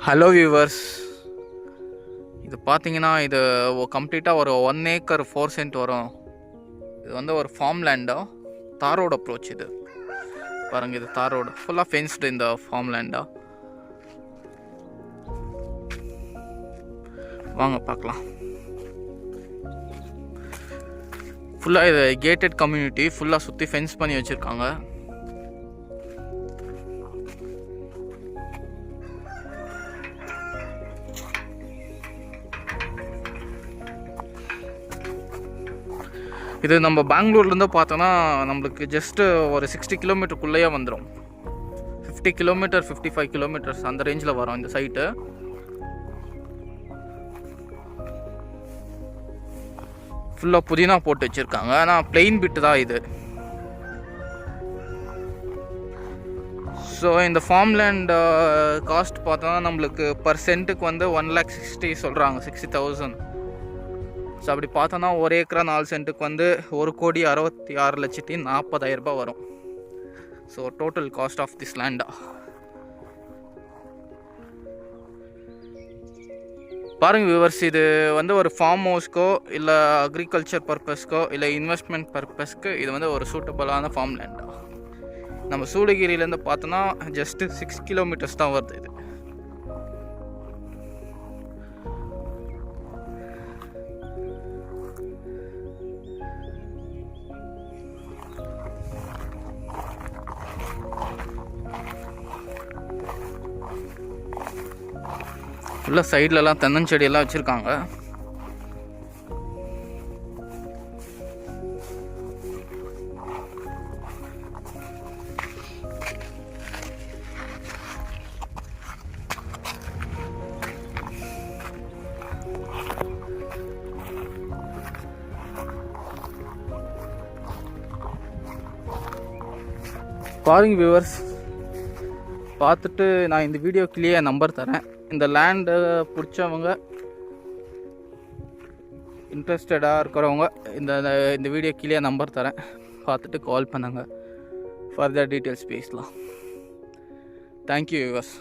Hello viewers, இது பார்த்தீங்கன்னா இது கம்ப்ளீட்டாக ஒரு 1 ஏக்கர் 4 சென்ட் வரும். இது வந்து ஒரு ஃபார்ம் லேண்டா, தார் ரோடு அப்ரோச். இது பாருங்கள், இது தார் ரோடு ஃபுல்லாக ஃபென்ஸ்டு. இந்த ஃபார்ம் லேண்டா வாங்க பார்க்கலாம். ஃபுல்லாக இது கேட்டட் கம்யூனிட்டி, ஃபுல்லாக சுற்றி ஃபென்ஸ் பண்ணி வச்சுருக்காங்க. இது நம்ம பெங்களூர்லேருந்து பார்த்தோன்னா நம்மளுக்கு ஜஸ்ட்டு ஒரு 60 கிலோமீட்டருக்குள்ளேயே வந்துடும். 50 கிலோமீட்டர் 55 கிலோமீட்டர்ஸ் அந்த ரேஞ்சில் வரும் இந்த சைட்டு. ஃபுல்லாக புதினா போட்டு வச்சுருக்காங்க. ஆனால் பிளெயின் பிட்டு தான் இது. ஸோ இந்த ஃபார்ம் லேண்ட் காஸ்ட் பார்த்தோன்னா நம்மளுக்கு பர் சென்ட்டுக்கு வந்து 1,60,000 சொல்கிறாங்க, 60,000. ஸோ அப்படி பார்த்தோன்னா ஒரு ஏக்கரா 4 சென்ட்டுக்கு வந்து 1,66,40,000 ரூபாய் வரும். So total cost of this லேண்டா. பாருங்கள் வியூவர்ஸ், இது வந்து ஒரு ஃபார்ம் ஹவுஸ்க்கோ இல்லை அக்ரிகல்ச்சர் பர்பஸ்க்கோ இல்லை இன்வெஸ்ட்மெண்ட் பர்பஸ்க்கு இது வந்து ஒரு சூட்டபுளான ஃபார்ம் லேண்டா. நம்ம சூளகிரியிலேருந்து பார்த்தோன்னா ஜஸ்ட்டு 6 கிலோமீட்டர்ஸ் தான் வருது. இது ஃபுல்லாக சைட்லலாம் தென்னஞ்செடியெல்லாம் வச்சுருக்காங்க. பாருங்க வியூவர்ஸ், பார்த்துட்டு நான் இந்த வீடியோக்குள்ளேயே நம்பர் தரேன். இந்த லேண்டு பிடிச்சவங்க, இன்ட்ரெஸ்டடாக இருக்கிறவங்க இந்த வீடியோ கீழே நம்பர் தரேன், பார்த்துட்டு கால் பண்ணுங்கள். ஃபர்தர் டீட்டெயில்ஸ் பேசலாம். Thank you viewers.